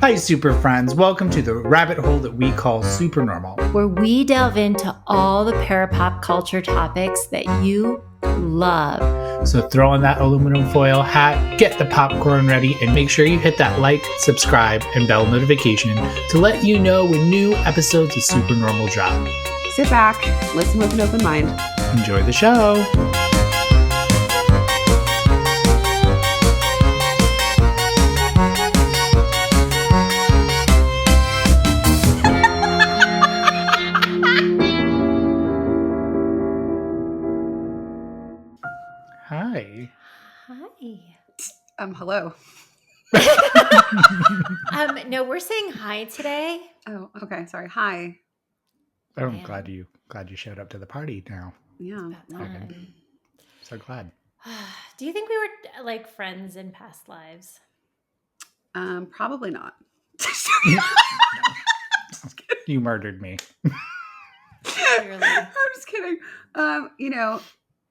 Hi, super friends. Welcome to the rabbit hole that we call SUPERnormal, where we delve into all the parapop culture topics that you love. So throw on that aluminum foil hat, get the popcorn ready, and make sure you hit that like, subscribe, and bell notification to let you know when new episodes of SUPERnormal drop. Sit back, listen with an open mind. Enjoy the show. Hi. Hello. No, we're saying hi today. Oh, okay. Sorry. Hi. I'm glad you showed up to the party now. Yeah. So glad. Do you think we were like friends in past lives? Probably not. You murdered me. Clearly. I'm just kidding.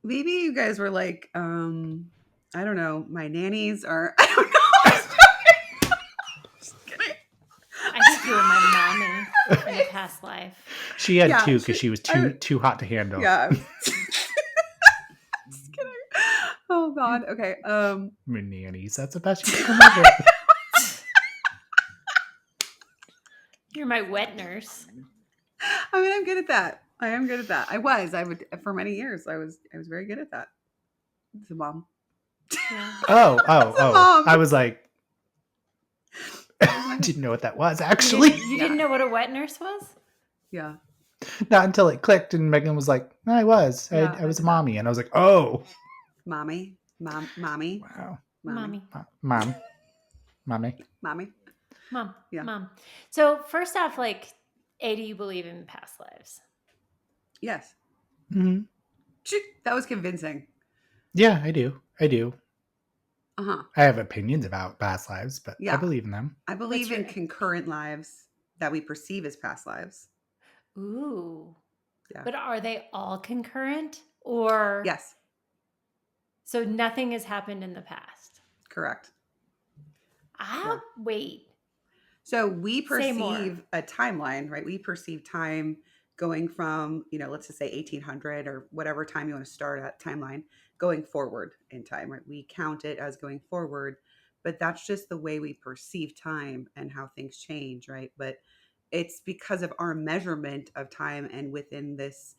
Maybe you guys were like, I don't know, my nannies, or I don't know. Just kidding. I think you were my mommy in a past life. She had two because she was too hot to handle. Yeah. Just kidding. Oh God. Okay. My nannies. That's the best you can remember. You're my wet nurse. I mean, I'm good at that. I am good at that. I would for many years. I was very good at that. It's a mom. Yeah. Oh. Mom. I was like, I didn't know what that was, actually. You didn't know what a wet nurse was? Yeah. Not until it clicked and Megan was like, no, I was. Yeah, I was a mommy. And I was like, oh. Mommy. Wow. Mommy. Mom. Mommy. Mom. Yeah. Mom. So first off, like, A, do you believe in past lives? Yes. Mm-hmm. That was convincing. Yeah, I do. Uh-huh. I have opinions about past lives, but I believe in them. I believe in concurrent lives that we perceive as past lives. Ooh. Yeah. But are they all concurrent or? Yes. So nothing has happened in the past. Correct. Wait. So we perceive a timeline, right? We perceive time going from, let's just say 1800 or whatever time you want to start at timeline, going forward in time, right? We count it as going forward, but that's just the way we perceive time and how things change, right? But it's because of our measurement of time and within this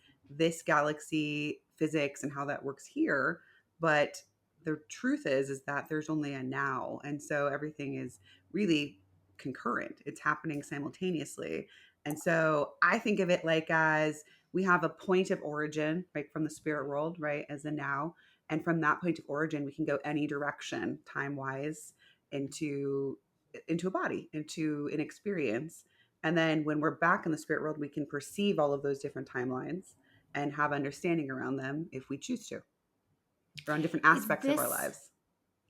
galaxy physics and how that works here. But the truth is that there's only a now. And so everything is really concurrent. It's happening simultaneously. And so I think of it like as we have a point of origin, right, from the spirit world, right, as the now. And from that point of origin, we can go any direction time-wise into a body, into an experience. And then when we're back in the spirit world, we can perceive all of those different timelines and have understanding around them if we choose to, around different aspects of our lives.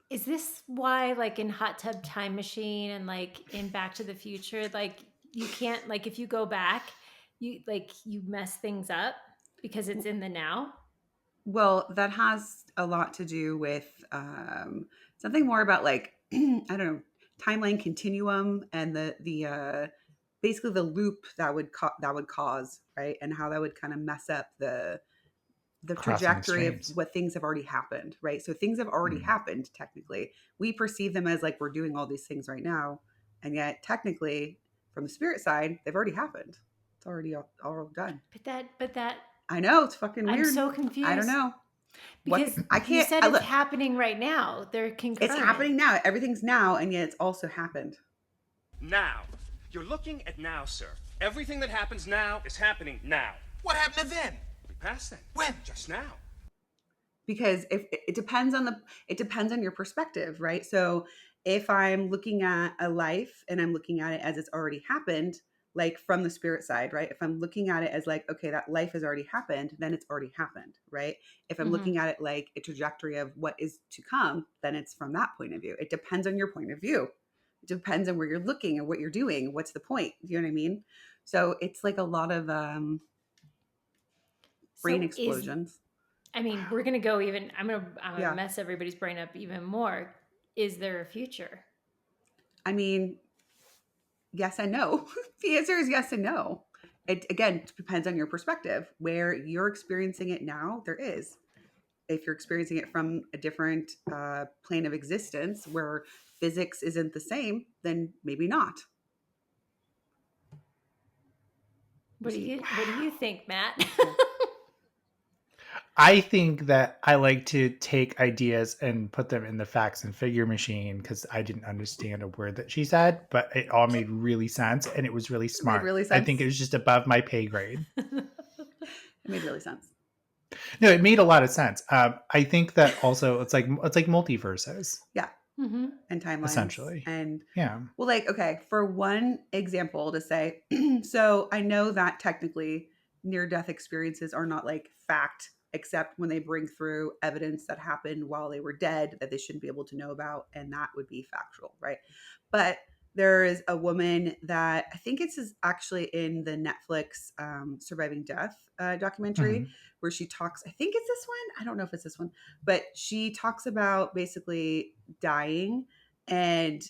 Is this why, like, in Hot Tub Time Machine and, like, in Back to the Future, like, you can't, like, if you go back, you mess things up because it's in the now? Well, that has a lot to do with something more about, like, I don't know, timeline continuum and the basically the loop that would cause, right, and how that would kind of mess up the trajectory of what things have already happened, right? So things have already happened. Technically, we perceive them as like we're doing all these things right now, and yet technically, from the spirit side, they've already happened. It's already all done. But that I know, it's fucking weird. I'm so confused. I don't know. Because I can't. You said it's happening right now. They're concurrent. It's happening now. Everything's now, and yet it's also happened. Now. You're looking at now, sir. Everything that happens now is happening now. What happened to then? We passed then. When? Just now. Because if it depends on your perspective, right? So if I'm looking at a life and I'm looking at it as it's already happened, like from the spirit side, right? If I'm looking at it as like, okay, that life has already happened, then it's already happened, right? If I'm looking at it like a trajectory of what is to come, then it's from that point of view. It depends on your point of view. It depends on where you're looking and what you're doing. What's the point? You know what I mean? So it's like a lot of brain explosions. We're going to go even, I'm going to mess everybody's brain up even more. Is there a future? I mean, yes and no. The answer is yes and no. It again depends on your perspective. Where you're experiencing it now, there is. If you're experiencing it from a different plane of existence where physics isn't the same, then maybe not. What do you think, Matt? I think that I like to take ideas and put them in the facts and figure machine because I didn't understand a word that she said, but it all made really sense and it was really smart. really I sense. think it was just above my pay grade. It made really sense. No, it made a lot of sense. I think that also it's like multiverses. Yeah. Mm-hmm. And timelines. Essentially. And yeah. Well, like, okay, for one example to say, so I know that technically near-death experiences are not like fact, except when they bring through evidence that happened while they were dead that they shouldn't be able to know about, and that would be factual, right? But there is a woman that I think it's actually in the Netflix Surviving Death documentary where she talks, I think it's this one. I don't know if it's this one, but she talks about basically dying and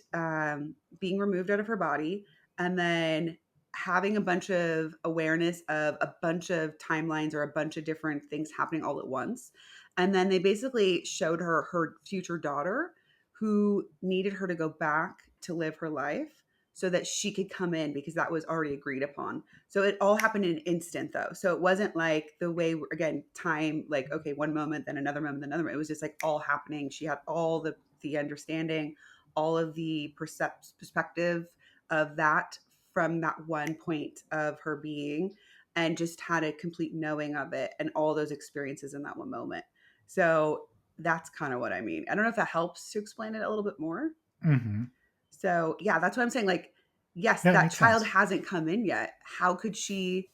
being removed out of her body, and then having a bunch of awareness of a bunch of timelines or a bunch of different things happening all at once. And then they basically showed her future daughter who needed her to go back to live her life so that she could come in because that was already agreed upon. So it all happened in an instant though. So it wasn't like the way, again, time, like, okay, one moment, then another moment, then another moment. It was just like all happening. She had all the understanding, all of the perspective of that from that one point of her being, and just had a complete knowing of it and all those experiences in that one moment. So that's kind of what I mean. I don't know if that helps to explain it a little bit more. Mm-hmm. So yeah, that's what I'm saying. Like, yes, Yeah, that child sense. hasn't come in yet. How could she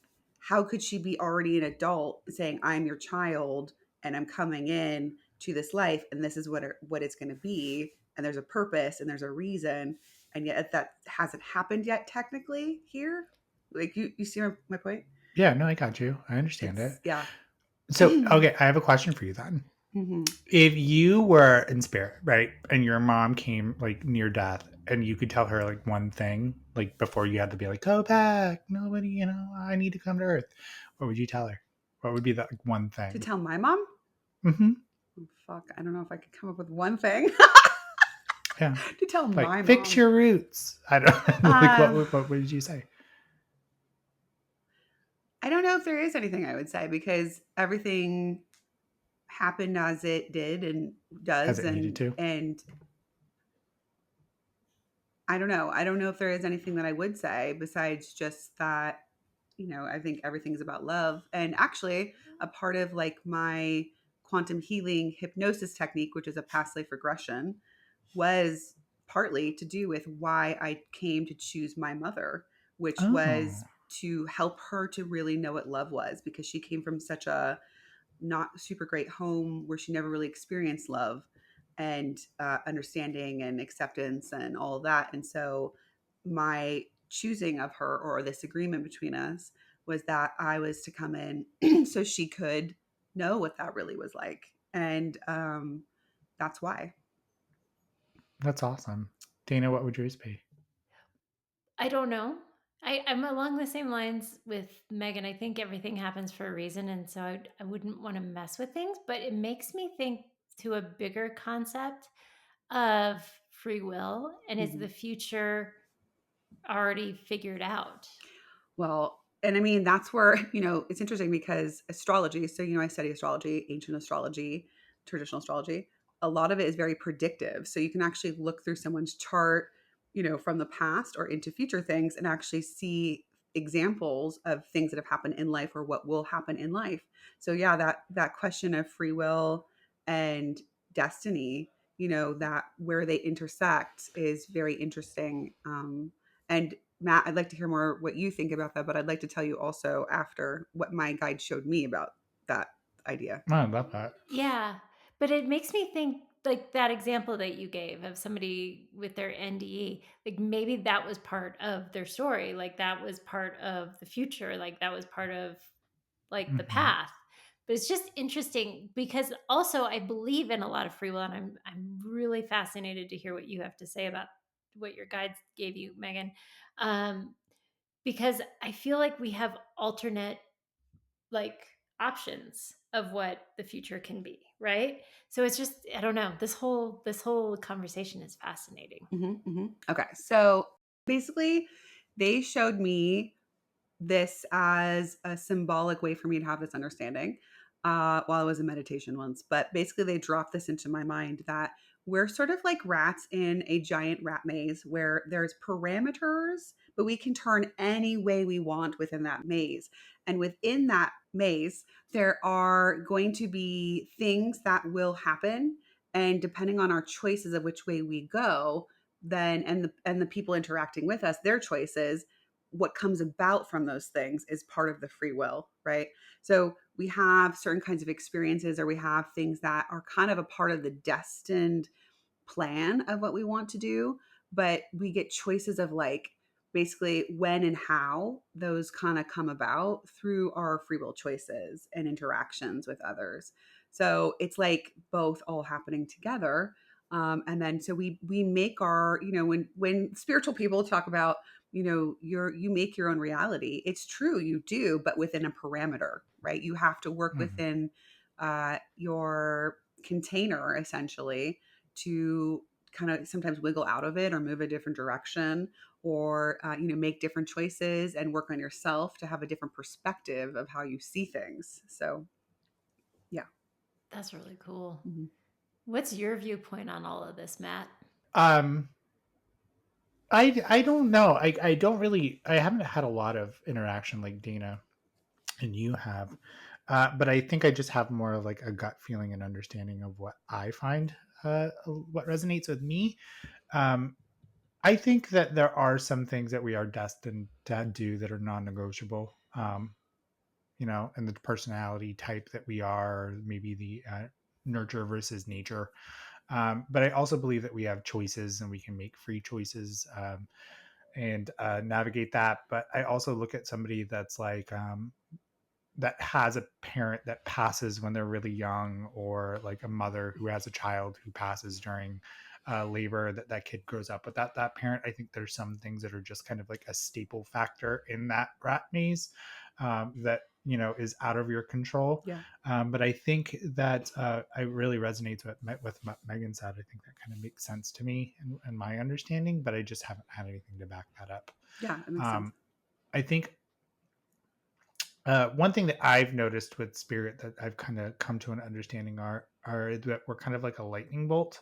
be already an adult saying, I'm your child and I'm coming in to this life and this is what it's going to be, and there's a purpose and there's a reason, and yet that hasn't happened yet technically here. Like, you see my point? Yeah, no, I got you. I understand it. Yeah. So, okay, I have a question for you then. Mm-hmm. If you were in spirit, right, and your mom came like near death and you could tell her like one thing, like before you had to be like, go back, nobody, I need to come to Earth, what would you tell her? What would be that like, one thing? To tell my mom? Mm-hmm. Oh, fuck, I don't know if I could come up with one thing. Yeah. To tell like, my fix mom. your roots. I don't like what would you say? I don't know if there is anything I would say because everything happened as it did and does, As it needed to. and I don't know. I don't know if there is anything that I would say besides just that, I think everything's about love. And actually, a part of like my quantum healing hypnosis technique, which is a past life regression, was partly to do with why I came to choose my mother, which was to help her to really know what love was, because she came from such a not super great home where she never really experienced love and understanding and acceptance and all of that. And so my choosing of her, or this agreement between us, was that I was to come in so she could know what that really was like. And that's why. That's awesome. Dana, what would yours be? I don't know. I'm along the same lines with Megan. I think everything happens for a reason. And so I wouldn't want to mess with things, but it makes me think to a bigger concept of free will. And is the future already figured out? Well, and I mean, that's where, it's interesting because astrology, so, I study astrology, ancient astrology, traditional astrology. A lot of it is very predictive. So you can actually look through someone's chart, from the past or into future things, and actually see examples of things that have happened in life or what will happen in life. So yeah, that question of free will and destiny, that where they intersect is very interesting. And Matt, I'd like to hear more what you think about that, but I'd like to tell you also after what my guide showed me about that idea. Oh, I love that. Yeah. But it makes me think, like that example that you gave of somebody with their NDE, like maybe that was part of their story. Like that was part of the future. Like that was part of like the path. But it's just interesting because also I believe in a lot of free will, and I'm really fascinated to hear what you have to say about what your guides gave you, Megan, because I feel like we have alternate like options of what the future can be, right? So it's just, I don't know, this whole conversation is fascinating. Okay, so basically, they showed me this as a symbolic way for me to have this understanding while I was in meditation once. But basically, they dropped this into my mind that we're sort of like rats in a giant rat maze where there's parameters, but we can turn any way we want within that maze. And within that maze, there are going to be things that will happen. And depending on our choices of which way we go, then and the people interacting with us, their choices, what comes about from those things is part of the free will, right? So we have certain kinds of experiences, or we have things that are kind of a part of the destined plan of what we want to do, but we get choices of like basically when and how those kind of come about through our free will choices and interactions with others. So it's like both all happening together. And then so we make our, when spiritual people talk about, you make your own reality, it's true, you do, but within a parameter, right? You have to work within your container essentially to kind of sometimes wiggle out of it or move a different direction, or make different choices and work on yourself to have a different perspective of how you see things. So yeah. That's really cool. Mm-hmm. What's your viewpoint on all of this, Matt? Um, I don't know. I don't really. I haven't had a lot of interaction like Dana and you have, but I think I just have more of like a gut feeling and understanding of what I find, what resonates with me. Um, I think that there are some things that we are destined to do that are non-negotiable. And the personality type that we are, maybe the nurture versus nature. But I also believe that we have choices and we can make free choices and navigate that. But I also look at somebody that's like that has a parent that passes when they're really young, or like a mother who has a child who passes during labor, that kid grows up with that parent. I think there's some things that are just kind of like a staple factor in that rat maze that is out of your control. Yeah. But I think that I really resonates with what Megan said. I think that kind of makes sense to me and my understanding, but I just haven't had anything to back that up. Yeah, it makes sense. I think one thing that I've noticed with spirit that I've kind of come to an understanding are that we're kind of like a lightning bolt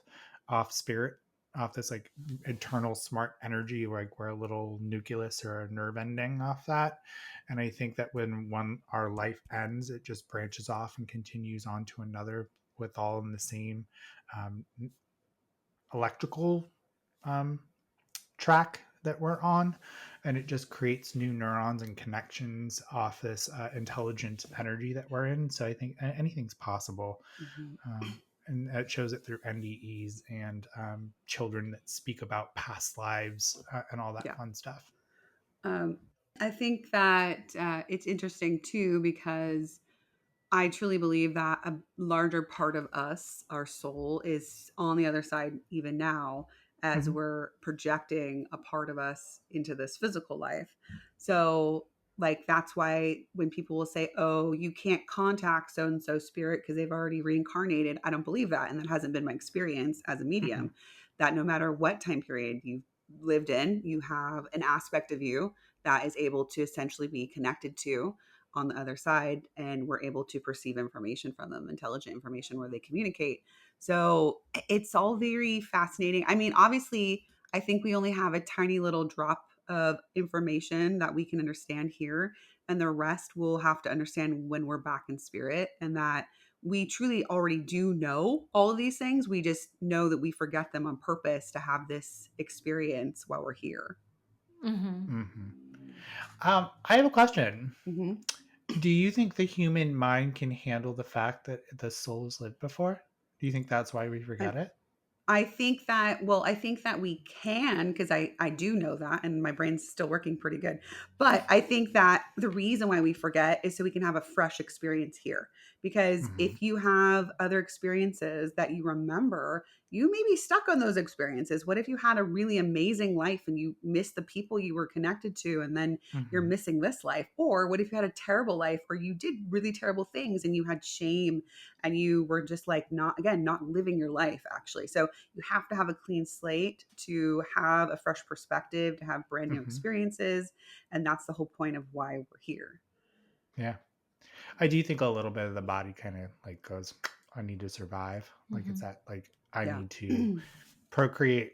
off spirit, off this like eternal smart energy, like we're a little nucleus or a nerve ending off that. And I think that when our life ends, it just branches off and continues on to another with all in the same um, electrical um, track that we're on, and it just creates new neurons and connections off this intelligent energy that we're in. So I think anything's possible. And it shows it through NDEs and children that speak about past lives and all that fun stuff. I think that it's interesting too, because I truly believe that a larger part of us, our soul, is on the other side even now, as we're projecting a part of us into this physical life. So like that's why when people will say, oh, you can't contact so and so spirit because they've already reincarnated, I don't believe that. And that hasn't been my experience as a medium. That no matter what time period you've lived in, you have an aspect of you that is able to essentially be connected to on the other side, and we're able to perceive information from them, intelligent information where they communicate. So it's all very fascinating. I mean, obviously, I think we only have a tiny little drop of information that we can understand here, and the rest we'll have to understand when we're back in spirit, and that we truly already do know all of these things. We just know that we forget them on purpose to have this experience while we're here. I have a question. Mm-hmm. Do you think the human mind can handle the fact that the souls lived before? Do you think that's why we forget it? I think that, we can, because I do know that, and my brain's still working pretty good. But I think that the reason why we forget is so we can have a fresh experience here. Because if you have other experiences that you remember, you may be stuck on those experiences. What if you had a really amazing life and you miss the people you were connected to, and then you're Mm-hmm. missing this life? Or what if you had a terrible life where you did really terrible things and you had shame and you were just like not living your life actually. So you have to have a clean slate to have a fresh perspective, to have brand new Mm-hmm. experiences. And that's the whole point of why we're here. Yeah. I do think a little bit of the body kind of like goes, I need to survive. Like it's Mhm. that like I Yeah. need to procreate,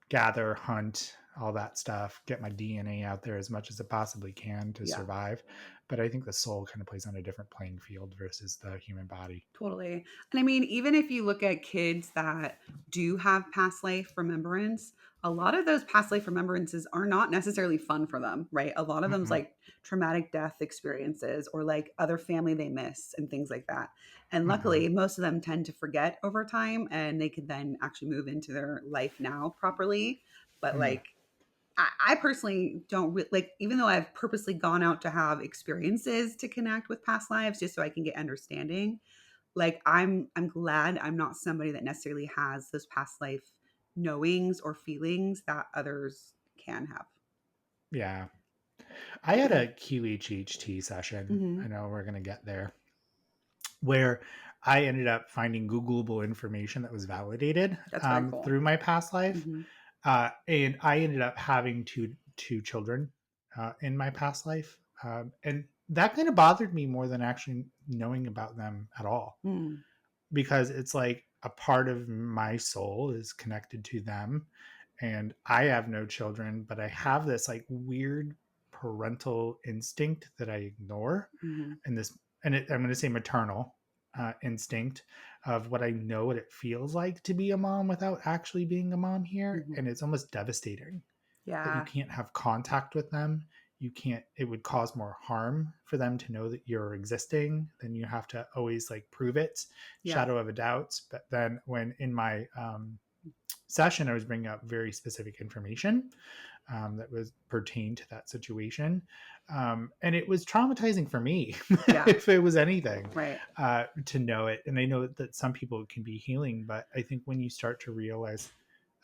gather, hunt, all that stuff, get my DNA out there as much as it possibly can to Yeah. survive. But I think the soul kind of plays on a different playing field versus the human body. Totally. And I mean, even if you look at kids that do have past life remembrance, a lot of those past life remembrances are not necessarily fun for them, right? A lot of them's Mm-mm, like traumatic death experiences or like other family they miss and things like that. And mm-mm, luckily, most of them tend to forget over time and they can then actually move into their life now properly. But mm. like, I personally don't like, even though I've purposely gone out to have experiences to connect with past lives just so I can get understanding, like I'm glad I'm not somebody that necessarily has those past life knowings or feelings that others can have. Yeah. I had a QHHT session. Hmm. I know we're going to get there, where I ended up finding Googleable information that was validated That's very cool. through my past life. Hmm. And I ended up having two children in my past life, and that kind of bothered me more than actually knowing about them at all, Mm. because it's like a part of my soul is connected to them, and I have no children, but I have this like weird parental instinct that I ignore, Hmm. and this, and I'm going to say maternal instinct of what I know what it feels like to be a mom without actually being a mom here, Hmm. and it's almost devastating that you Yeah. can't have contact with them. You can't, it would cause more harm for them to know that you're existing. Then you have to always like prove it, Yeah. shadow of a doubt. But then when in my session I was bringing up very specific information that was pertained to that situation, and it was traumatizing for me Yeah. if it was anything, Right. to know it. And I know that some people it can be healing, but I think when you start to realize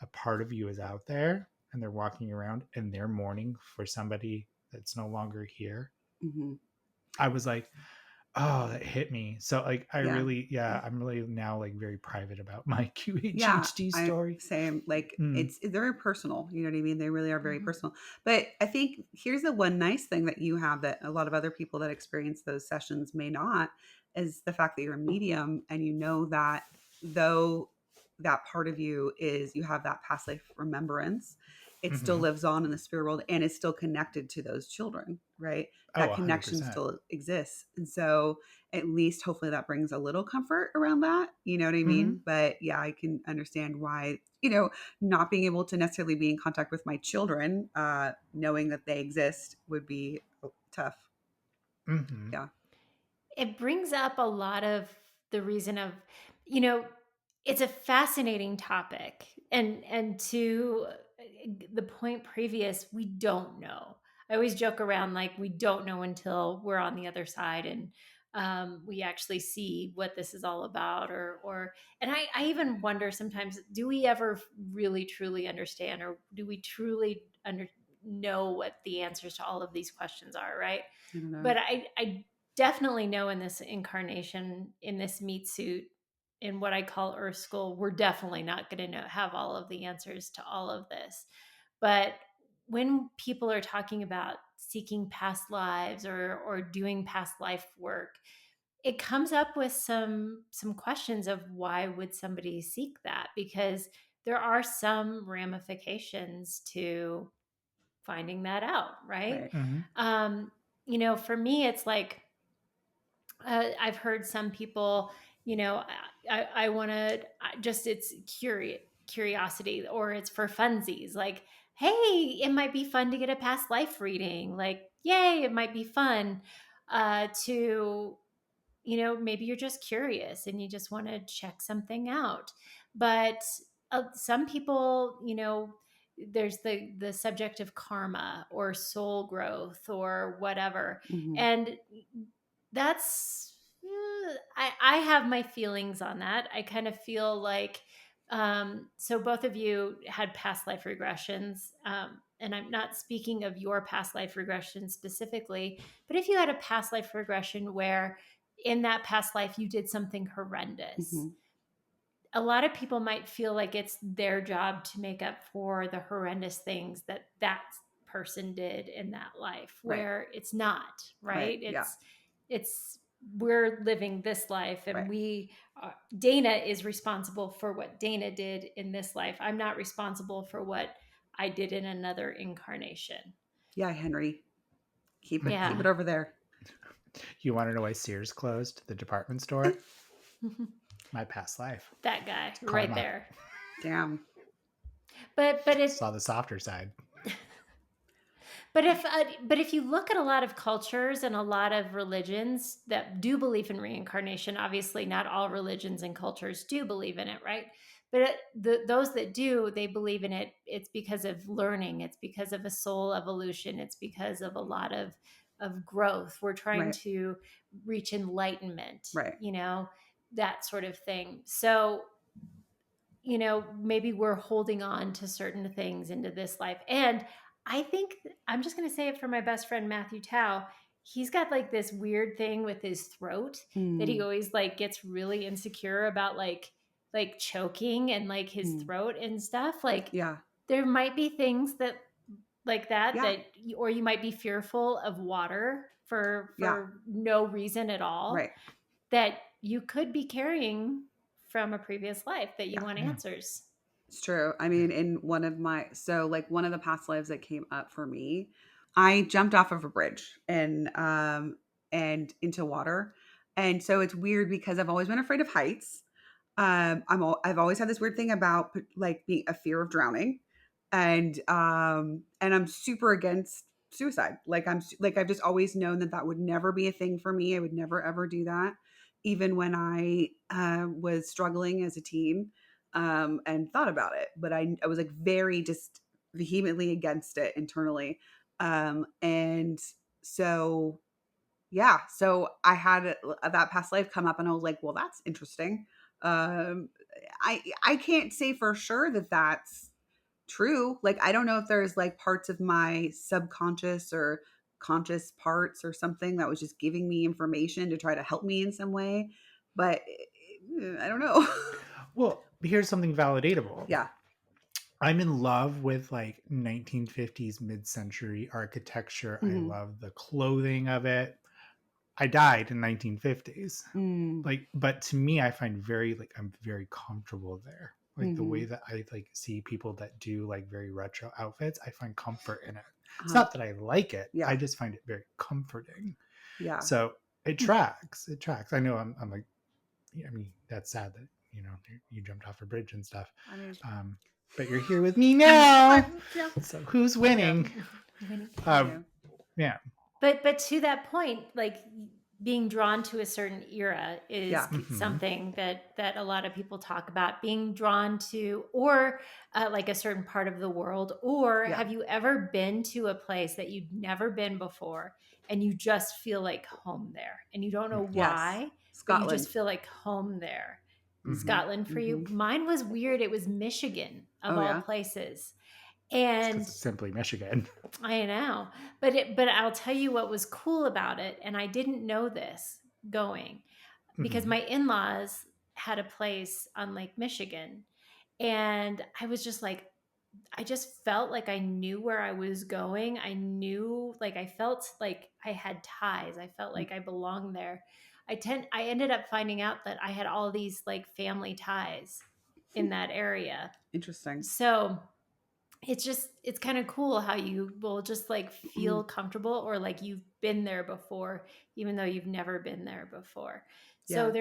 a part of you is out there and they're walking around and they're mourning for somebody that's no longer here, Hmm. I was like, oh, that hit me. So like I Yeah. really, yeah, I'm really now like very private about my Yeah, QHHD I story. same. Like Mm, it's they're very personal. You know what I mean? They really are very Mhm. personal. But I think here's the one nice thing that you have that a lot of other people that experience those sessions may not, is the fact that you're a medium and you know that though that part of you is you have that past life remembrance, it still hmm. lives on in the spirit world and is still connected to those children, right? Oh, That 100%. connection still exists. And so at least hopefully that brings a little comfort around that. You know what I Hmm. mean? But yeah, I can understand why, not being able to necessarily be in contact with my children, knowing that they exist would be tough. Hmm. Yeah. It brings up a lot of the reason of, you know, it's a fascinating topic. And to the point previous, we don't know. I always joke around like we don't know until we're on the other side and we actually see what this is all about, or and I even wonder sometimes, do we ever really truly understand, or do we truly know what the answers to all of these questions are, right? I don't know. But I definitely know in this incarnation, in this meat suit, in what I call Earth School, we're definitely not going to have all of the answers to all of this. But when people are talking about seeking past lives, or doing past life work, it comes up with some questions of why would somebody seek that? Because there are some ramifications to finding that out, right? Right. Hmm. Um, for me, it's like I've heard some people, I want to just, it's curiosity, or it's for funsies. Like, hey, it might be fun to get a past life reading. Like, yay, it might be fun to, maybe you're just curious and you just want to check something out. But some people, there's the subject of karma or soul growth or whatever, Hmm. and that's I have my feelings on that. I kind of feel like So both of you had past life regressions. And I'm not speaking of your past life regression specifically, but if you had a past life regression where in that past life you did something horrendous, a lot of people might feel like it's their job to make up for the horrendous things that that person did in that life, where it's not, right? It's we're living this life, and Dana is responsible for what Dana did in this life. I'm not responsible for what I did in another incarnation. Yeah, Henry, keep it over there. You want to know why Sears closed the department store? My past life. That guy Karma. right there. Damn. But it saw the softer side. But if you look at a lot of cultures and a lot of religions that do believe in reincarnation, obviously not all religions and cultures do believe in it, right? But those that do, they believe in it. It's because of learning. It's because of a soul evolution. It's because of a lot of growth. We're trying to reach enlightenment, that sort of thing. So, maybe we're holding on to certain things into this life. And I think I'm just going to say it for my best friend, Mathew Tow. He's got like this weird thing with his throat that he always like gets really insecure about, like choking and like his throat and stuff. Like, there might be things that like that, or you might be fearful of water for no reason at all, that you could be carrying from a previous life that you want answers. It's true. I mean, in one of the past lives that came up for me, I jumped off of a bridge and into water. And so it's weird because I've always been afraid of heights. I've always had this weird thing about like being a fear of drowning, and I'm super against suicide. Like I've just always known that would never be a thing for me. I would never ever do that, even when I was struggling as a teen, and thought about it. But I was like very just vehemently against it internally, and so so I had that past life come up, and I was like, well, that's interesting. I can't say for sure that that's true. Like, I don't know if there's like parts of my subconscious or conscious parts or something that was just giving me information to try to help me in some way, but I don't know. Well, here's something validatable. Yeah. I'm in love with like 1950s mid-century architecture. I love the clothing of it. I died in 1950s. Like, but to me, I find I'm very comfortable there. Like the way that I like see people that do like very retro outfits, I find comfort in it. It's not that I like it. I just find it very comforting. Yeah. So it tracks. It tracks. I know I'm like, I mean, that's sad that, you jumped off a bridge and stuff. I mean, but you're here with me now. So who's winning? Yeah. But to that point, like being drawn to a certain era is something that a lot of people talk about, being drawn to, or like a certain part of the world. Or have you ever been to a place that you'd never been before and you just feel like home there and you don't know why, Scotland. but you just feel like home there? Scotland for you? Mine was weird. It was Michigan of all places. And it's simply Michigan. I know, but I'll tell you what was cool about it, and I didn't know this going, because my in-laws had a place on Lake Michigan, and I was just like, I just felt like I knew where I was going. I knew, like, I felt like I had ties. I felt like I belonged there. I ended up finding out that I had all these like family ties in that area. Interesting. So it's kind of cool how you will just like feel comfortable, or like you've been there before, even though you've never been there before. So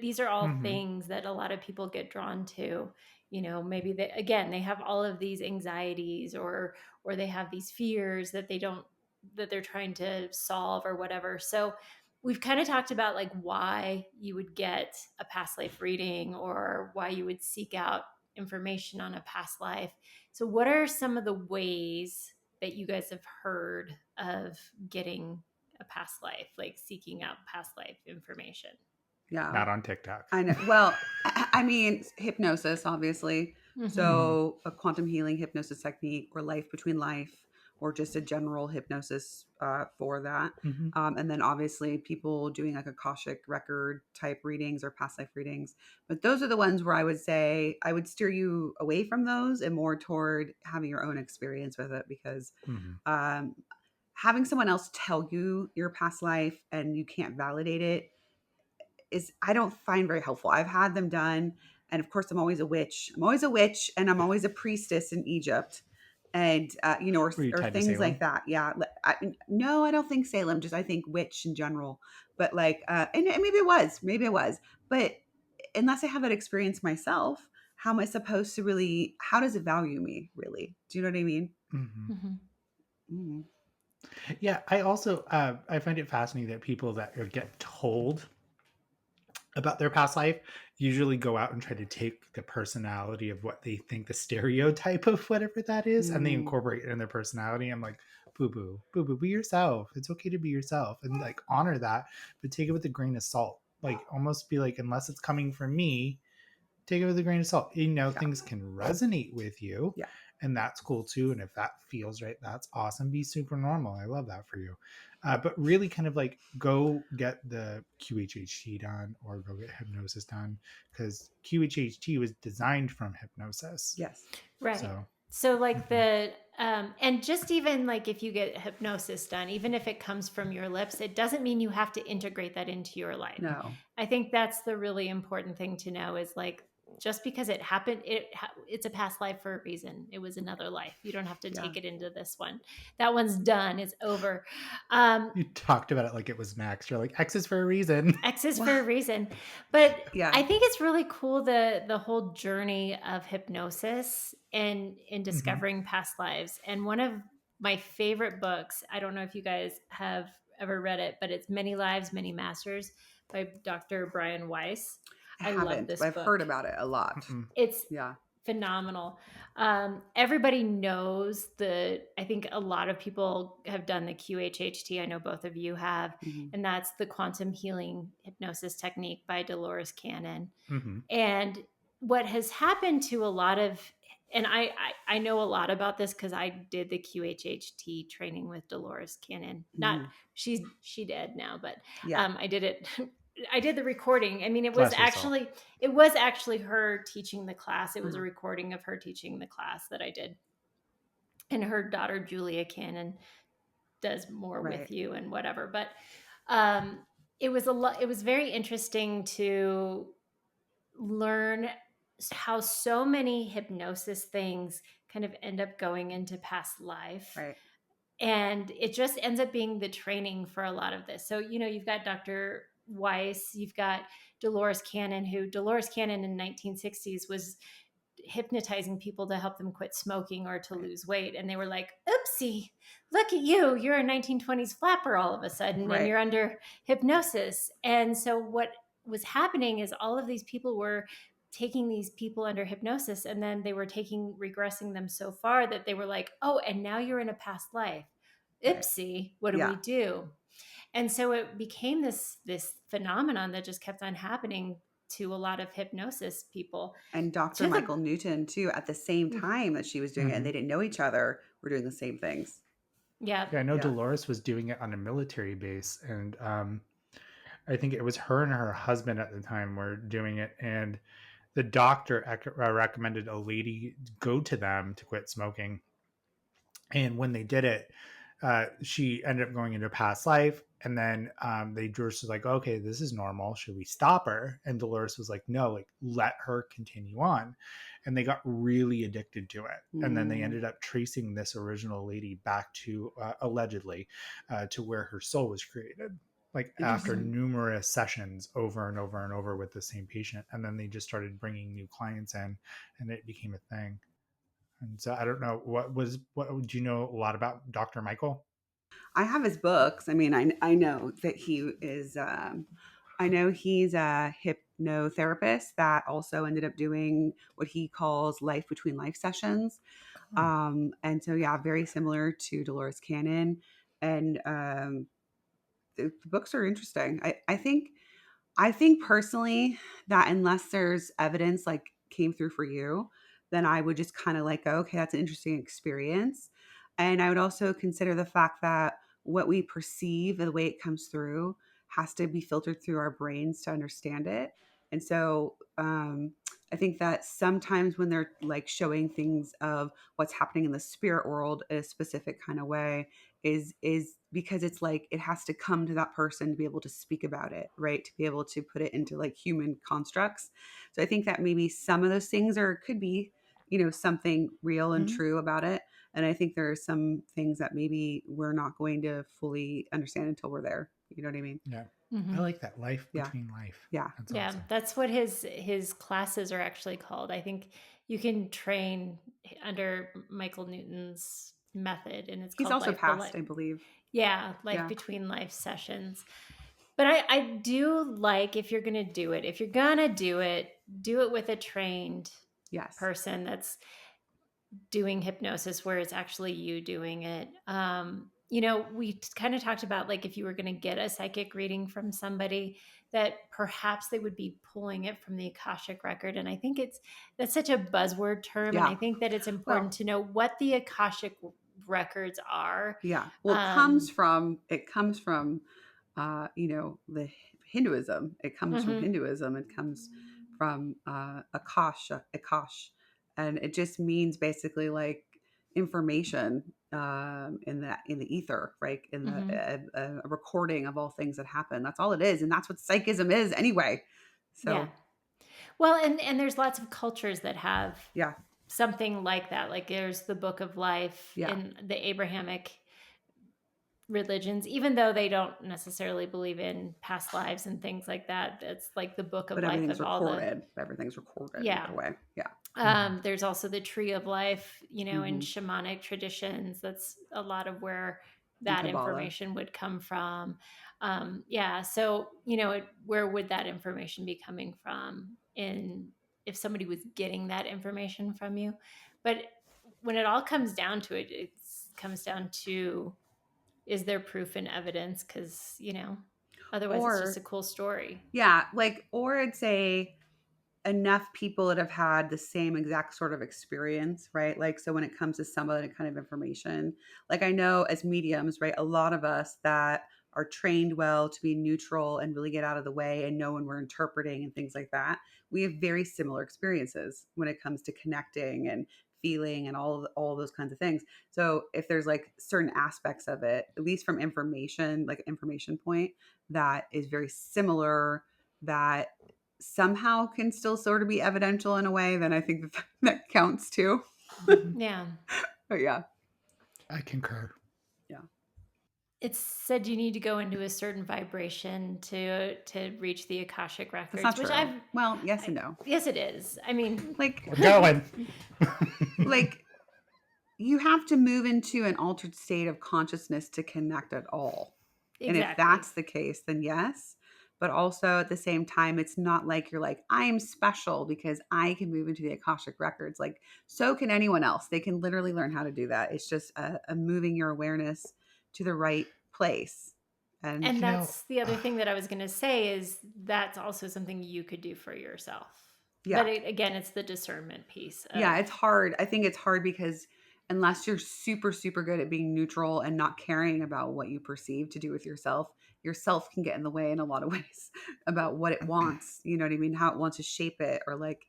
these are all things that a lot of people get drawn to. Maybe they have all of these anxieties, or they have these fears that they're trying to solve or whatever. So we've kind of talked about like why you would get a past life reading, or why you would seek out information on a past life. So what are some of the ways that you guys have heard of getting a past life, like seeking out past life information? Yeah. not on TikTok. I know. Well, I mean, hypnosis, obviously. So a quantum healing hypnosis technique, or life between life, or just a general hypnosis for that. Mm-hmm. And then obviously people doing like Akashic record type readings or past life readings. But those are the ones where I would say I would steer you away from those and more toward having your own experience with it, because Mm-hmm. um, having someone else tell you your past life and you can't validate it is, I don't find very helpful. I've had them done, and of course I'm always a witch. I'm always a witch, and I'm always a priestess in Egypt, and Were you or tied to things like Salem? that. Yeah, no, I don't think Salem. Just I think witch in general. But like, and maybe it was, but unless I have that experience myself, how am I supposed to really? How does it value me really? Do you know what I mean? Mm-hmm. Mm. Yeah, I also I find it fascinating that people that get told about their past life usually go out and try to take the personality of what they think the stereotype of whatever that is, and they Mm. incorporate it in their personality. I'm like, boo boo, be yourself. It's okay to be yourself, and like honor that, but take it with a grain of salt. Like almost be like, unless it's coming from me, take it with a grain of salt. Yeah, Things can resonate with you, yeah, and that's cool too. And if that feels right, that's awesome. Be super normal. I love that for you. But really kind of like go get the QHHT done or go get hypnosis done, because QHHT was designed from hypnosis. yes, Right. So, So like mhm. and just even like if you get hypnosis done, even if it comes from your lips, it doesn't mean you have to integrate that into your life. no, I think that's the really important thing to know, is like, just because it happened, it's a past life for a reason. It was another life. You don't have to yeah, take it into this one. That one's done. It's over. You talked about it like it was Max. You're like, X is for a reason. X is for well, a reason. But yeah, I think it's really cool, the whole journey of hypnosis and in Hmm. discovering past lives. And one of my favorite books, I don't know if you guys have ever read it, but it's Many Lives, Many Masters by Dr. Brian Weiss. I I love haven't, this but I've heard book. about it a lot. Mm-mm. It's Yeah. phenomenal. Everybody knows I think a lot of people have done the QHHT. I know both of you have, Mhm. and that's the quantum healing hypnosis technique by Dolores Cannon. Hmm. And what has happened to a lot of, and I know a lot about this because I did the QHHT training with Dolores Cannon. Not Mhm. she dead now, but Yeah. I did it. I did the recording. I mean, Bless your soul. it was actually her teaching the class. It was a Uh-huh. recording of her teaching the class that I did, and her daughter Julia Cannon does more Right. with you and whatever. But it was a lot. It was very interesting to learn how so many hypnosis things kind of end up going into past life, Right. and it just ends up being the training for a lot of this. So you've got Dr. Weiss, you've got Dolores Cannon, who Dolores Cannon in 1960s was hypnotizing people to help them quit smoking or to Right. lose weight, and they were like, oopsie, look at you're a 1920s flapper all of a sudden, and Right. you're under hypnosis. And so what was happening is all of these people were taking these people under hypnosis, and then they were regressing them so far that they were like, oh, and now you're in a past life. Right. Oopsie, what do we Yeah. do? And so it became this phenomenon that just kept on happening to a lot of hypnosis people, And Dr. to the Michael Newton too, at the same time that she was doing it, and Hmm. they didn't know each other, were doing the same things. yeah. Yeah, I know Yeah. Dolores was doing it on a military base, and I think it was her and her husband at the time were doing it, and the doctor recommended a lady go to them to quit smoking. And when they did it, she ended up going into a past life, and then they just was like, okay, this is normal, should we stop her? And Dolores was like, no, like let her continue on. And they got really addicted to it, and then they Mm. ended up tracing this original lady back to allegedly to where her soul was created, like after Interesting. numerous sessions over and over and over with the same patient. And then they just started bringing new clients in, and it became a thing. And so I don't know what do you know a lot about Dr. Michael? I have his books. I mean, I know that he is. I know he's a hypnotherapist that also ended up doing what he calls life between life sessions. Oh. And so, yeah, very similar to Dolores Cannon. And the books are interesting. I think I think personally that unless there's evidence like came through for you, then I would just kind of like go, okay, that's an interesting experience. And I would also consider the fact that what we perceive, the way it comes through, has to be filtered through our brains to understand it. And so I think that sometimes when they're like showing things of what's happening in the spirit world in a specific kind of way, is because it's like it has to come to that person to be able to speak about it, right? To be able to put it into like human constructs. So I think that maybe some of those things are could be, something real and Mhm. true about it. And I think there are some things that maybe we're not going to fully understand until we're there. You know what I mean? Yeah. I Mhm. like that. Life Yeah. between life. Yeah. That's Yeah, awesome. that's what his classes are actually called. I think you can train under Michael Newton's method, and it's He's called also life the passed, life. I believe. Yeah, life Yeah. between life sessions. But I do like if you're gonna do it, if you're gonna do it with a trained Yes. person that's doing hypnosis where it's actually you doing it. We kind of talked about like if you were going to get a psychic reading from somebody, that perhaps they would be pulling it from the Akashic record. And I think that's such a buzzword term. And Yeah. I think that it's important Well, to know what the Akashic records are. yeah. Well, Um, it comes from the Hinduism. It comes from mhm. Hinduism. It comes from Akash, and it just means basically like information in the ether, right? In the Mhm. a recording of all things that happen. That's all it is, and that's what psychism is anyway. Yeah. So Well, and there's lots of cultures that have yeah, something like that. Like there's the Book of Life yeah. in the Abrahamic religions, even though they don't necessarily believe in past lives and things like that. It's like the Book of But Life everything's of all the recorded. Everything's recorded yeah. either way. Yeah. Mhm. There's also the Tree of Life, in Hmm. shamanic traditions. That's a lot of where And that Kabbalah. information would come from. Yeah. So, where would that information be coming from in if somebody was getting that information from you? But when it all comes down to it, it comes down to is there proof and evidence? Because, otherwise it's just Or a cool story. yeah, like or I'd say enough people that have had the same exact sort of experience, right? Like, so when it comes to some other kind of information, like I know as mediums, right, a lot of us that are trained well to be neutral and really get out of the way and know when we're interpreting and things like that, we have very similar experiences when it comes to connecting and feeling and all those kinds of things. So if there's like certain aspects of it, at least from information, like information point, that is very similar, that somehow can still sort of be evidential in a way, then I think that counts too. Yeah. But yeah, I concur. yeah, It's said you need to go into a certain vibration to reach the Akashic that's records, not which true. Well, yes and no. yes, it is. I mean, Like, We're going. like you have to move into an altered state of consciousness to connect at all. And if exactly. that's the case, then yes. But also at the same time, it's not like you're like, I'm special because I can move into the Akashic records. Like, so can anyone else. They can literally learn how to do that. It's just a moving your awareness to the right place. And And you know, that's the other thing that I was going to say is that's also something you could do for yourself. But yeah, again, it's the discernment piece yeah, of it's hard. I think it's hard because unless you're super, super good at being neutral and not caring about what you perceive to do with yourself can get in the way in a lot of ways about what it wants. You know what I mean? How it wants to shape it, or like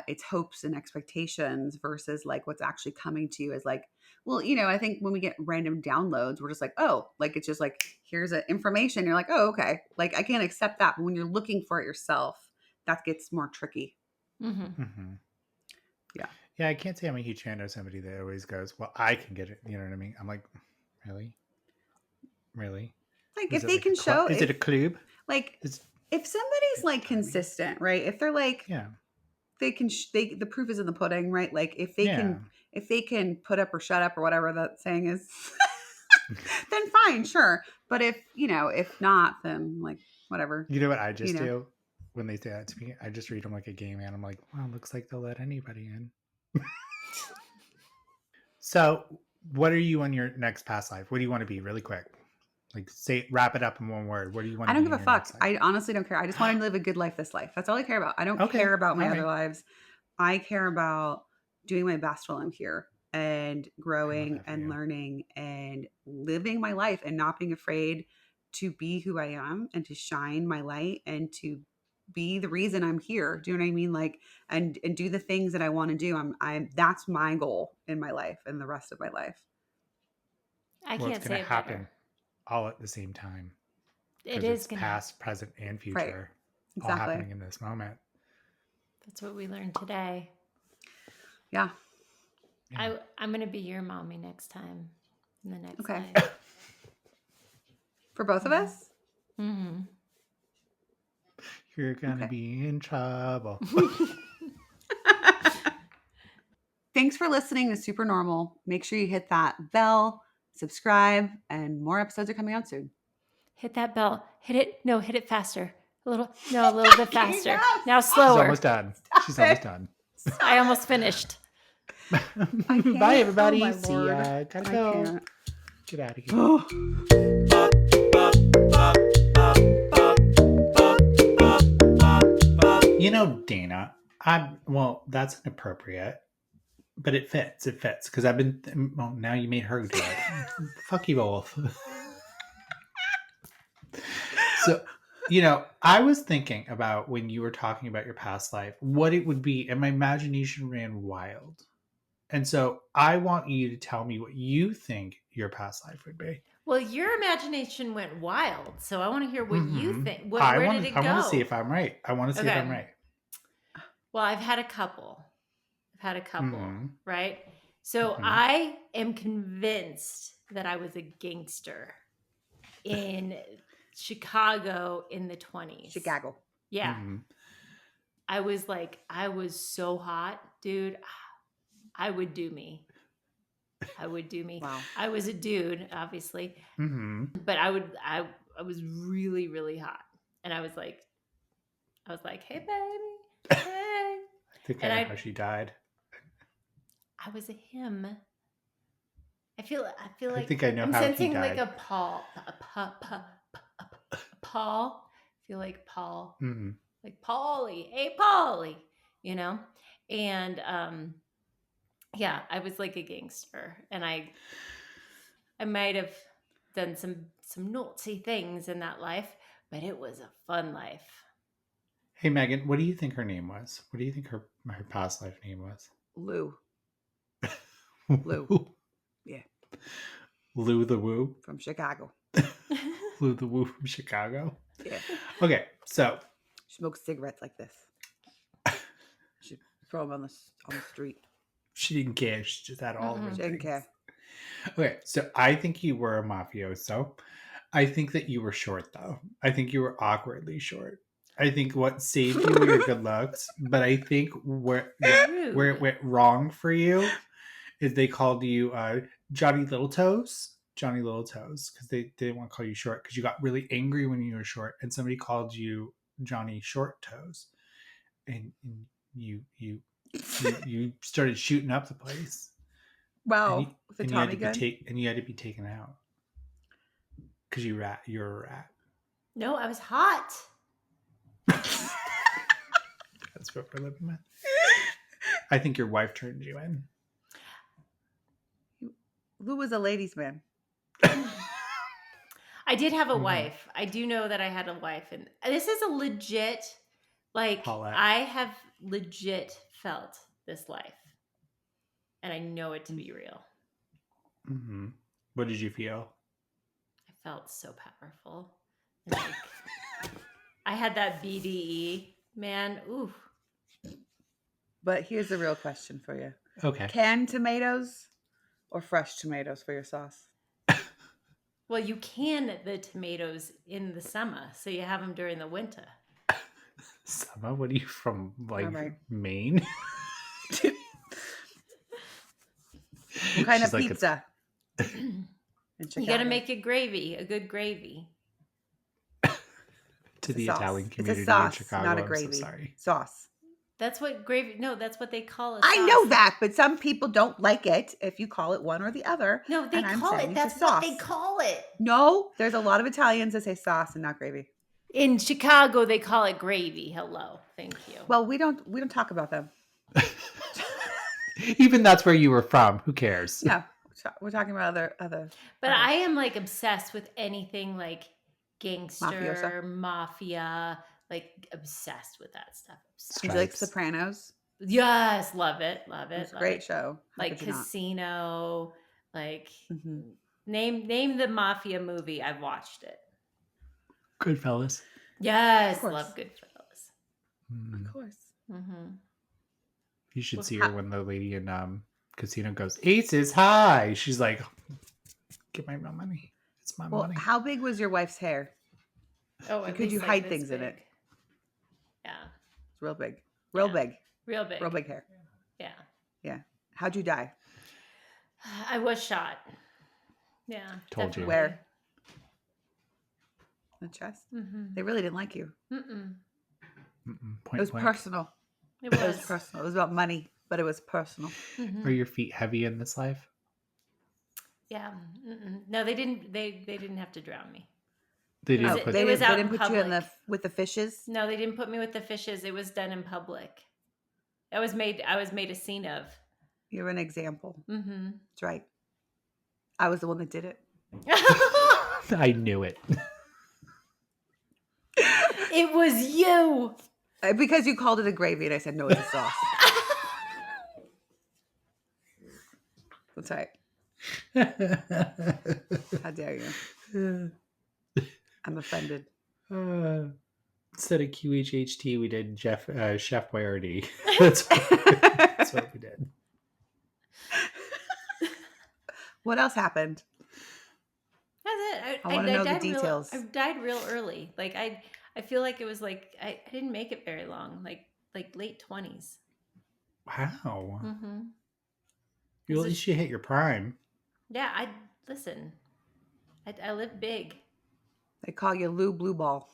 its hopes and expectations versus like what's actually coming to you as like, well, I think when we get random downloads, we're just like, oh, like it's just like, here's a information. You're like, oh, okay. Like I can't accept that. But when you're looking for it yourself, that gets more tricky. Mhm. mhm. Yeah. Yeah, I can't say I'm a huge fan of somebody that always goes, "Well, I can get it." You know what I mean? I'm like, really, really? Like Is if it they like a can club? show Is it a if club? like Is if somebody's it like clubby? consistent, right? If they're like Yeah, they can the proof is in the pudding, right? Like yeah. if they can put up or shut up or whatever that saying is, then fine, sure. But if not, then like whatever, You know what I you just know. do when they say that to me? I just read them like a gay man. I'm like, well, looks like they'll let anybody in. So, what are you on your next past life? What do you want to be, really quick? Like, wrap it up in one word. What do you want I to don't be give in a your fuck. next life? I honestly don't care. I just want to live a good life this life. That's all I care about. I don't Okay. care about my All other right. lives. I care about doing my best while I'm here and I love growing that for and you. learning and living my life and not being afraid to be who I am and to shine my light and to be the reason I'm here. Do you know what I mean? Like, and do the things that I want to do. I'm that's my goal in my life and the rest of my life. I Well, it's can't going say to it happen better. all at the same time. It Because is it's gonna. past, present, and Right. future all Exactly. happening in this moment. That's what we learned today. Yeah. Yeah. I'm gonna be your mommy next time in the next Okay. life. For both of us? Mm-hmm. You're going to Okay. be in trouble. Thanks for listening to SUPERnormal. Make sure you hit that bell, subscribe, and more episodes are coming out soon. Hit that bell. Hit it. No, hit it faster. A little bit faster. Enough. Now She's slower. almost done. She's it. almost done. I almost finished. I can't. Bye, everybody. Oh, my See Lord. ya. Gotta I go. can't. Get out of here. You know, Dana, well, that's inappropriate, but it fits. It fits because I've been. Well, now you made her do it. Fuck you both. So, I was thinking about when you were talking about your past life, what it would be, and my imagination ran wild. And so, I want you to tell me what you think your past life would be. Well, your imagination went wild, so I want to hear what you Mhm. think. I Where want did to. it I want to see go? if I'm right. I want to see if Okay. I'm right. Well, I've had a couple. Mhm. Right? So Mhm. I am convinced that I was a gangster in Chicago in the 20s. Chicago. Yeah. Mhm. I was so hot, dude. I would do me. Wow. I was a dude, obviously, Mhm. but I was really, really hot. And I was like, hey baby, hey. I think I And know how she died. I was a him. I feel I like think I know I'm how he sensing like died. a Paul. Paul. I feel like Paul. Mhm. Like Paulie. Hey Paulie. And yeah, I was like a gangster. And I might have done some naughty things in that life, but it was a fun life. Hey, Megan, what do you think her name was? What do you think her past life name was? Lou. Lou. Yeah. Lou the Woo? From Chicago. Lou the Woo from Chicago? Yeah. Okay, so. Smokes cigarettes like this. She throw them on the street. She didn't care. She just had all of her She didn't things. care. Okay, so I think you were a mafioso. I think that you were short, though. I think you were awkwardly short. I think what saved you were your good looks, but I think where it went wrong for you is they called you Johnny Little Toes. Johnny Little Toes, because they didn't want to call you short because you got really angry when you were short, and somebody called you Johnny Short Toes, and you started shooting up the place. Wow. With a and you had Tommy to gun? and you had to be taken out because you're a rat. No, I was hot. That's what we're living with. I think your wife turned you in. Lou was a ladies' man. I did have a wife. I do know that I had a wife, and this is a legit, like, Paulette. I have legit felt this life, and I know it to be real. Mm-hmm. What did you feel? I felt so powerful. Like, I had that BDE, man. Ooh. But here's the real question for you. Okay. Canned tomatoes or fresh tomatoes for your sauce? Well, you can the tomatoes in the summer, so you have them during the winter. Summer? What are you from, right. Maine? What kind She's of pizza? You got to make it gravy, a good gravy. To the Italian community it's a sauce, in Chicago, not a I'm gravy. so sorry. Sauce. That's what gravy. No, that's what they call it. I know that, but some people don't like it if you call it one or the other. No, they and I'm call saying it. it's a That's what they sauce. call it. No, there's a lot of Italians that say sauce and not gravy. In Chicago, they call it gravy. Hello, thank you. Well, we don't talk about them. Even that's where you were from. Who cares? Yeah, we're talking about other. But I am like obsessed with anything like gangster, Mafiosa. mafia, like obsessed with that stuff. Obsessed. Did you like Stripes. Sopranos? Yes, love it, love it. It's a love great it. show. How Like could you not? Casino, like Mhm. name the mafia movie. I've watched it. Goodfellas. Yes, course. love Goodfellas. Of course. Mm-hmm. You should Well, see her when the lady in Casino goes, Ace is high. She's like, get my real money. It's my Well, money. how big was your wife's hair? Oh, And at could least you like hide this things in big. it? Yeah, It's real big. Real Yeah. big. real big. Real big hair. Yeah, Yeah. How'd you die? I was shot. Yeah, Told you. definitely. Where? In the chest? Mm-hmm. They really didn't like you. Mm-mm. It was personal. It It was was. personal. It was about money, but it was personal. Mhm. Are your feet heavy in this life? Yeah. Mm-mm. No, they didn't. They didn't have to drown me. They It didn't was- put They it was didn't, out they in didn't put you in public. with the fishes? No, they didn't put me with the fishes. It was done in public. I was made a scene of. You're an example. Mm-hmm. That's right. I was the one that did it. I knew it. It was you. Because you called it a gravy and I said, no, it's a sauce. That's right. How dare you? I'm offended. Instead of QHHT, we did Chef Boyardee. That's what we did. What else happened? That's it. I wanna know the died details. I died real early. Like I feel like it was like I didn't make it very long. Like late 20s. Wow. Mm-hmm. You at least you hit your prime. Yeah, listen. I live big. They call you Lou Blue Ball.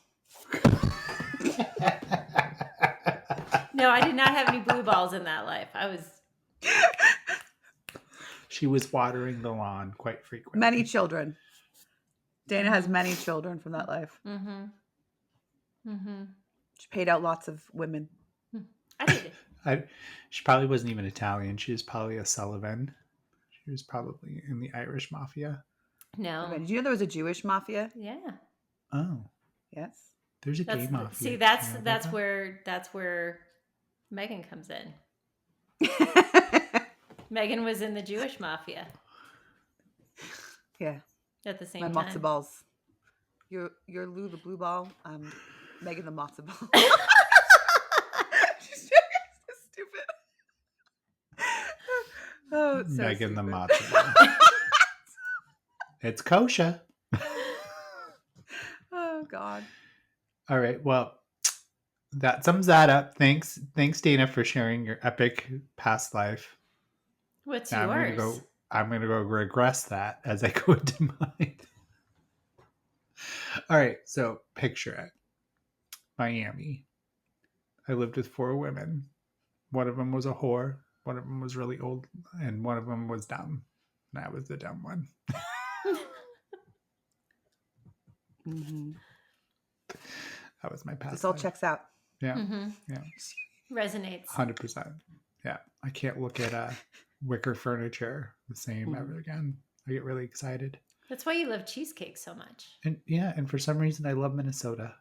No, I did not have any blue balls in that life. I was. She was watering the lawn quite frequently. Many children. Dana has many children from that life. Mm-hmm. Mm-hmm. She paid out lots of women. I did it. She probably wasn't even Italian. She was probably a Sullivan. She was probably in the Irish mafia. No. Did you know there was a Jewish mafia? Yeah. Oh, Yes. there's a gay mafia. See, You that's know about that? where Megan comes in. Megan was in the Jewish mafia Yeah. at the same My time. matzo balls. You're Lou the blue ball. I'm Megan the matzo ball. She's so stupid. Oh, it's so Megan the stupid. matzo. It's kosher. Oh God. All right. Well, that sums that up. Thanks, Dana, for sharing your epic past life. What's Now yours? I'm gonna go regress that as I go into mine. All right. So picture it. Miami. I lived with 4 women. One of them was a whore. One of them was really old, and one of them was dumb. And I was the dumb one. Mm-hmm. That was my past. This all life. checks out. Yeah. Mm-hmm. Yeah. Resonates. 100%. Yeah. I can't look at wicker furniture the same ever again. I get really excited. That's why you love cheesecake so much. And yeah, and for some reason I love Minnesota.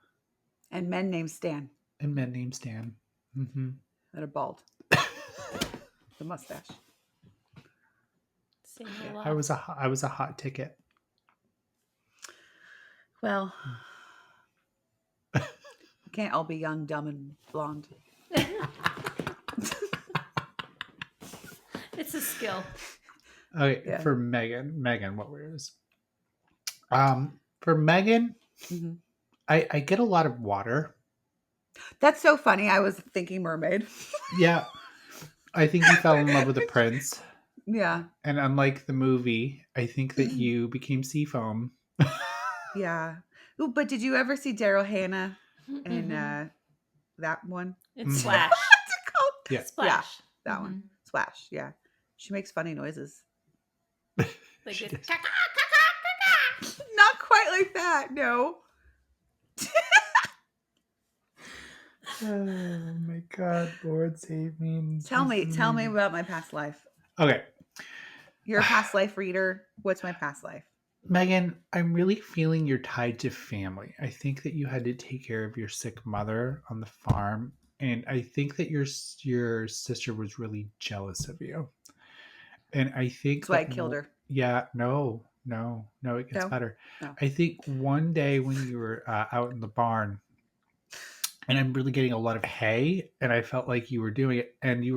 And men named Stan And men named Stan. Mm-hmm. that are bald. The mustache. Same a lot. I was a hot ticket. Well, can't all be young, dumb, and blonde. It's a skill. Okay, Yeah. for Megan, what were yours? For Megan, Mm-hmm. I get a lot of water. That's so funny. I was thinking mermaid. Yeah. I think you fell in love with a prince. Yeah. And unlike the movie, I think that you became seafoam. Yeah. Ooh, but did you ever see Daryl Hannah in Mhm. that one? It's Mhm. Slash. To Yeah. Splash. That one. Splash. Yeah. She makes funny noises. Like She this. does. Not quite like that. No. Oh my God, Lord save me. in Tell me Jesus' name. about my past life. Okay. You're a past life reader. What's my past life? Megan, I'm really feeling you're tied to family. I think that you had to take care of your sick mother on the farm, and I think that your sister was really jealous of you. And I think That's why I that killed her. yeah, no, it gets No? better. No. I think one day when you were out in the barn, and I'm really getting a lot of hay, and I felt like you were doing it, and you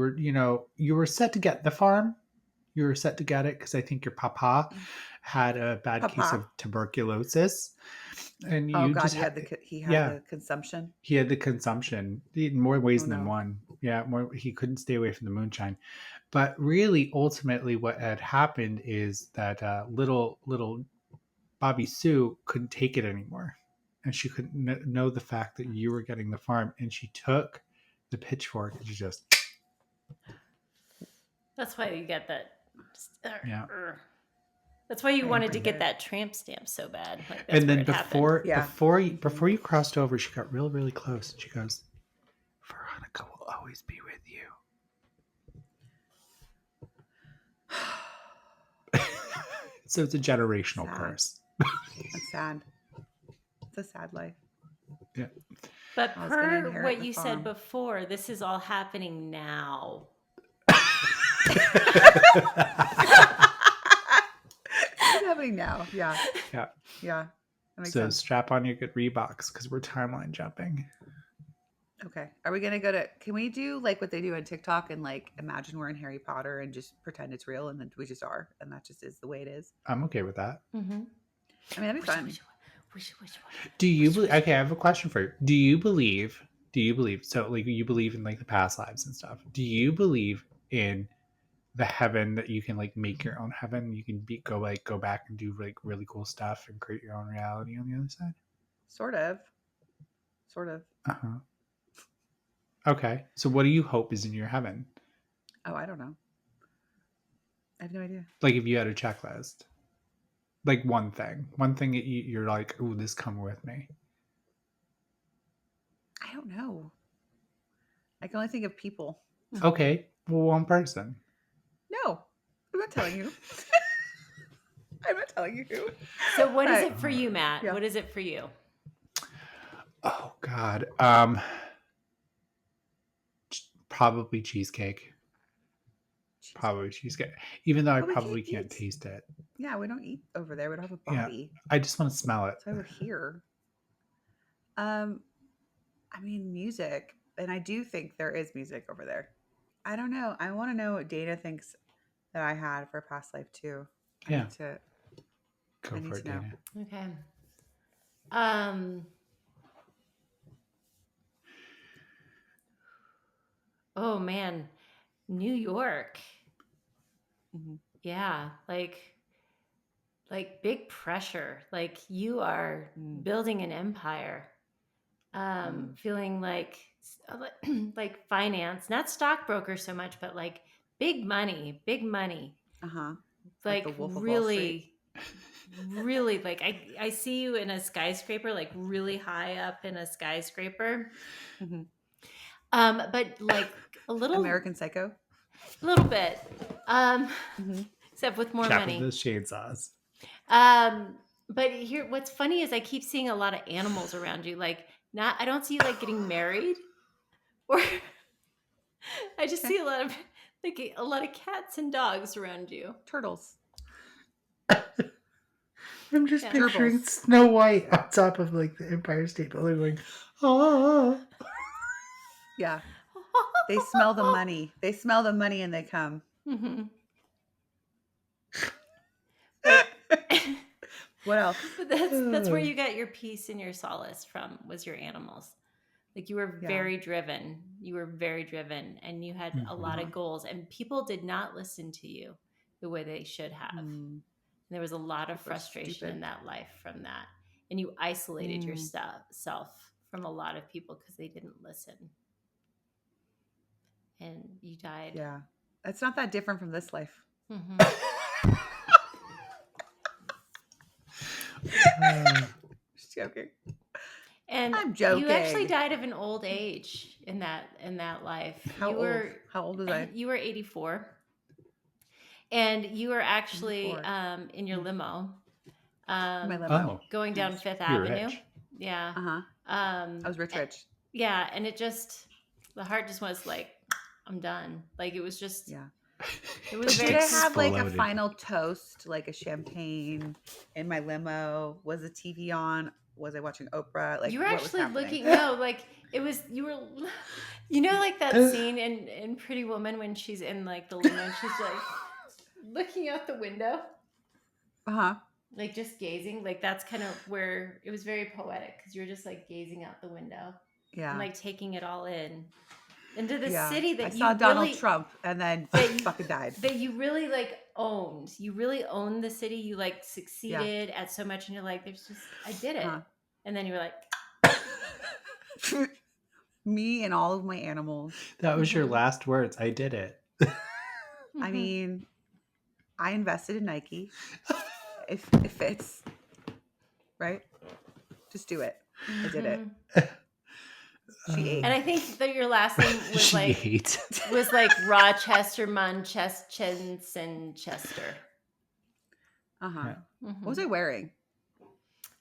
were set to get the farm. You were set to get it because I think your papa had a bad case of Papa? tuberculosis, and Oh you God, just he had yeah, the consumption. he had the consumption in more ways Oh than no. one. Yeah, more, he couldn't stay away from the moonshine. But really, ultimately, what had happened is that little Bobby Sue couldn't take it anymore, and she couldn't know the fact that you were getting the farm, and she took the pitchfork and she just That's why you get that. Yeah. That's why you Right, wanted right to get there. that tramp stamp so bad. Like that's and where then it happened. Yeah. before you crossed over, she got really close. She goes, "Veronica will always be with you." So it's a generational Sad. curse. That's sad. It's a sad life. Yeah. But I was gonna per inherit what the you farm. said before, this is all happening now. It's happening now. Yeah. Yeah. Yeah. That makes So sense. strap on your good Reeboks because we're timeline jumping. Okay. Are we gonna go to? Can we do like what they do on TikTok and like imagine we're in Harry Potter and just pretend it's real and then we just are and that just is the way it is? I'm okay with that. Mm-hmm. I mean, that'd be fun. Do you believe? Okay, I have a question for you. Do you believe? So, like, you believe in like the past lives and stuff. Do you believe in the heaven that you can like make your own heaven? You can go back and do like really cool stuff and create your own reality on the other side. Sort of. Sort of. Uh-huh. Okay. So what do you hope is in your heaven? Oh, I don't know. I have no idea. Like if you had a checklist. Like one thing that you're like, ooh, this come with me. I don't know. I can only think of people. Okay. Well, one person. No, I'm not telling you. I'm not telling you who. So what is But- it for you, Matt? Yeah. What is it for you? Oh God. Probably cheesecake. Probably cheesecake. Even though I But we probably can't can't eat. taste it. Yeah, we don't eat over there. We don't have a Yeah. body. I just want to smell it. So we're here. I mean, music, and I do think there is music over there. I don't know. I want to know what Dana thinks that I had for a past life too. I Yeah. need to. Go I need for it, to know. Dana. Okay. Oh man, New York. Mhm. Yeah, like big pressure. Like you are building an empire. Feeling like like finance, not stockbroker so much, but like big money. Uh-huh. Like the Wolf of Wall Street. really like I see you in a skyscraper, like really high up in a skyscraper. Mhm. But like a little American Psycho. little bit. Mhm. Except with more Chap money. with the chainsaws. But here what's funny is I keep seeing a lot of animals around you. Like I don't see you like getting married. Or I just see a lot of cats and dogs around you. Turtles. I'm just Yeah. picturing Gerbils. Snow White on top of like the Empire State Building going, oh. Yeah. They smell the money. They smell the money and they come. Mm-hmm. What else? But that's where you got your peace and your solace from, was your animals. Like you were Yeah. very driven. You were very driven and you had a lot of goals, and people did not listen to you the way they should have. And there was a lot of People are frustration stupid. in that life from that. And you isolated yourself from a lot of people because they didn't listen. and you died. Yeah. It's not that different from this life. Mhm. Just joking. And I'm you actually joking. died of an old age in that life. How old? How old was I? You were 84. And you were actually 84. in your limo. My limo. Going down Nice. Fifth You're Avenue. rich. Yeah. Uh-huh. I was rich. Yeah, and the heart just was like, I'm done. Like it was just, Yeah. it was But very did I have like a exploded. final toast, like a champagne in my limo? Was the TV on? Was I watching Oprah? Like you were what was actually happening? like it was, like that scene in Pretty Woman when she's in like the limo and she's like looking out the window, Uh-huh. like just gazing. Like that's kind of where it was very poetic because you were just like gazing out the window Yeah. and like taking it all in into the Yeah. city that I you saw Donald really, Trump and then that you fucking died. that you really like owned. You really owned the city. You like succeeded at so much, and you're like, "There's just I did it," and then you were like, Me and all of my animals. That was your last words. I did it. I mean, I invested in Nike. If it's right, just do it. I did it. She ate. And I think that your last name was She like ate. was like Rochester, Munchesson, Chester. Uh-huh. Yeah. What was I wearing?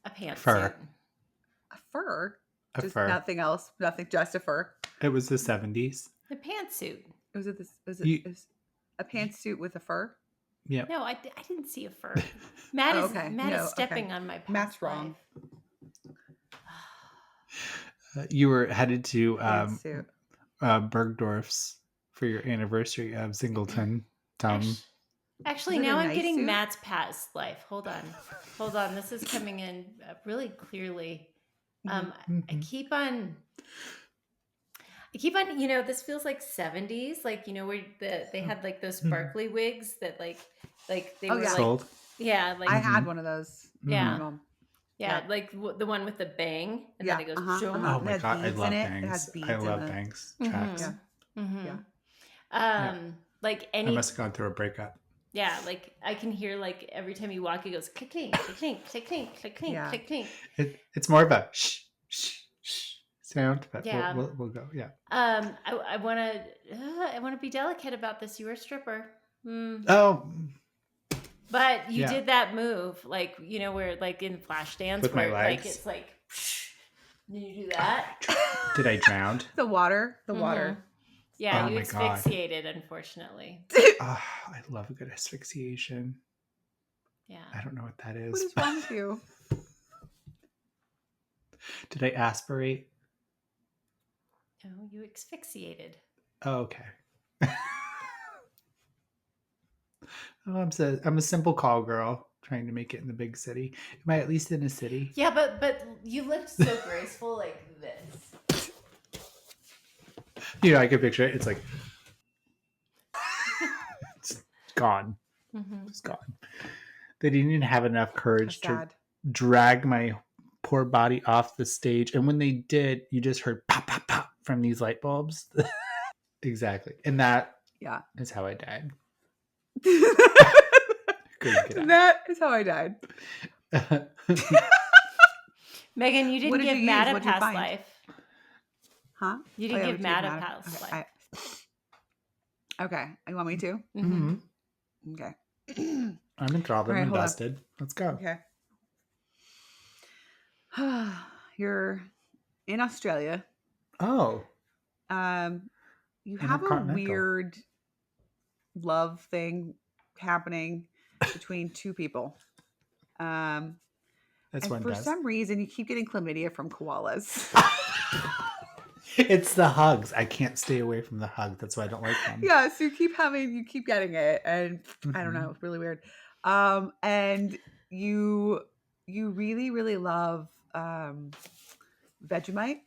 A pantsuit. Fur. A fur. A Just fur. nothing else. Nothing. Just a fur. It was the 70s. A pantsuit. Was it a pantsuit with a fur? Yeah. No, I didn't see a fur. Matt is stepping on my past Matt's wrong. You were headed to Pantsuit. Bergdorf's for your anniversary of Singleton. Actually, Was it now a I'm nice getting suit? Matt's past life. Hold on. This is coming in really clearly. I keep on. This feels like 70s, like where they had like those sparkly wigs that like they were sold. like I had one of those. Yeah. My mom. Yeah, like the one with the bang, and then it goes. Uh-huh. Oh my It has god, I beads love in it. It bangs. has beads I in love the- bangs. Tracks. Yeah. Like I any. must have gone through a breakup. Yeah, like I can hear like every time you walk, it goes click clink, click clink, click clink, click clink, Yeah. click clink. It's more of a shh sound, but Yeah. we'll go. Yeah. I want to be delicate about this. You were a stripper. Oh, But you Yeah. did that move, like where like in Flashdance, With my where like legs? it's like, did you do that? did I drown? The water. The water. Yeah, Oh you my God. asphyxiated, unfortunately. Oh, I love a good asphyxiation. Yeah. I don't know what that What is. is wrong with you? Did I aspirate? No, you asphyxiated. Oh, okay. I'm a simple call girl trying to make it in the big city. Am I at least in a city? Yeah, but you looked so graceful like this. I can picture it. It's like it's gone. It's gone. They didn't even have enough courage to Sad. drag my poor body off the stage. And when they did, you just heard pop, pop, pop from these light bulbs. Exactly. And that Yeah. is how I died. That is how I died. Megan, you What didn't did give you Matt use? a What'd you past find? life. Huh? You didn't give we Matt did a past life. Okay. You want me to? Mm-hmm. Okay. I'm enthralled. All right, I'm hold on. invested. Let's go. Okay. You're in Australia. Oh. You have a Intercontinental. weird love thing happening between two people. That's And one for does. some reason, you keep getting chlamydia from koalas. It's the hugs. I can't stay away from the hugs. That's why I don't like them. Yeah, so you keep getting it, and I don't know, it's really weird. And you really, really love Vegemite.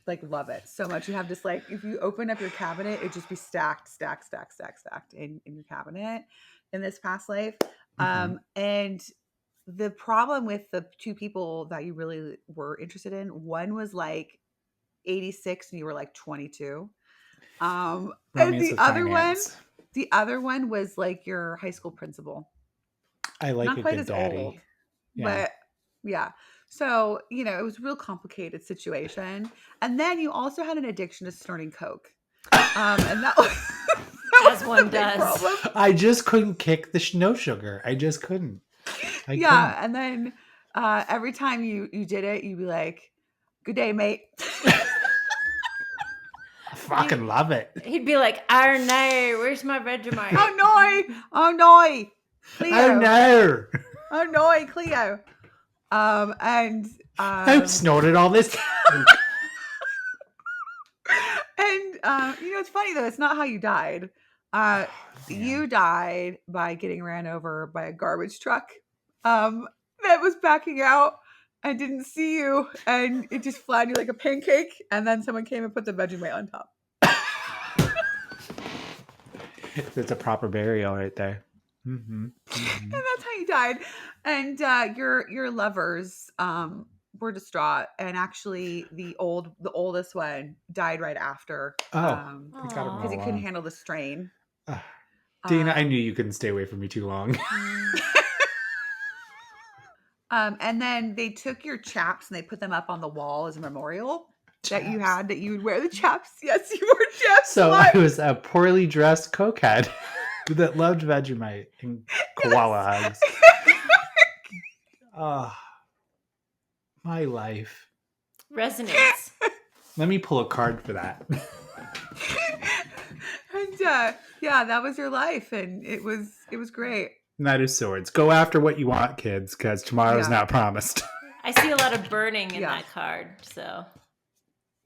Like, love it so much. You have this, like, if you open up your cabinet, it'd just be stacked in your cabinet in this past life. And the problem with the two people that you really were interested in, one was like 86 and you were like 22. And Romance the with other finance. one was like your high school principal. I like Not a quite good as daddy. old, Yeah. but yeah. So, it was a real complicated situation. And then you also had an addiction to snorting coke. And that was, As one does. problem. I just couldn't kick the no sugar. I just couldn't. I couldn't. And then every time you did it, you'd be like, "Good day, mate." I fucking love it. He'd be like, "Oh no, where's my Vegemite?" Oh no, Cleo. Oh no! Oh no, Cleo. And I've snorted all this. and it's funny though. It's not how you died. You died by getting ran over by a garbage truck that was backing out and didn't see you, and it just flattened you like a pancake. And then someone came and put the Vegemite on top. It's a proper burial right there. Mm-hmm. Mm-hmm. And that's how you died. And your lovers were distraught, and actually the oldest one died right after. Because he couldn't handle the strain. Dana, I knew you couldn't stay away from me too long. And then they took your chaps and they put them up on the wall as a memorial that you had, that you would wear the chaps. Yes, you wore chaps. So I was a poorly dressed cokehead that loved Vegemite and koala hugs. My life Resonates. Let me pull a card for that. And that was your life, and it was great. Knight of Swords. Go after what you want, kids, because tomorrow's not promised. I see a lot of burning in that card, so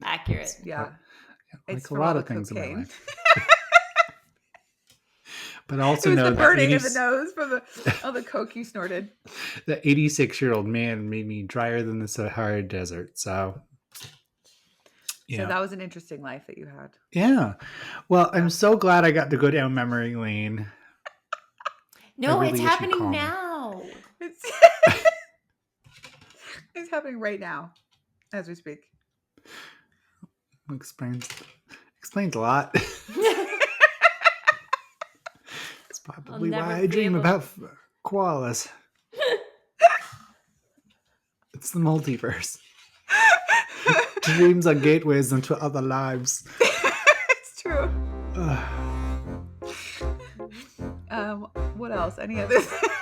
accurate. Yeah, like a lot of things cocaine. in my life. But also it was know the burning that in the nose from all the coke you snorted. The 86-year-old man made me drier than the Sahara Desert. So that was an interesting life that you had. Yeah. Well, I'm so glad I got to go down memory lane. No, really, it's happening now. It's happening right now as we speak. Explains a lot. It's probably why I dream about koalas. It's the multiverse. Dreams are gateways into other lives. It's true. What else? Any other?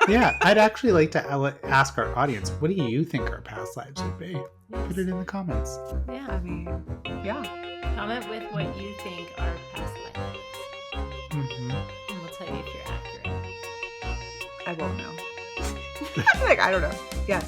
Yeah, I'd actually like to ask our audience, what do you think our past lives would be? Yes. Put it in the comments. Yeah. I mean, yeah. Comment with what you think our past life is. Mm-hmm. And we'll tell you if you're accurate. I won't know. I don't know. Yes.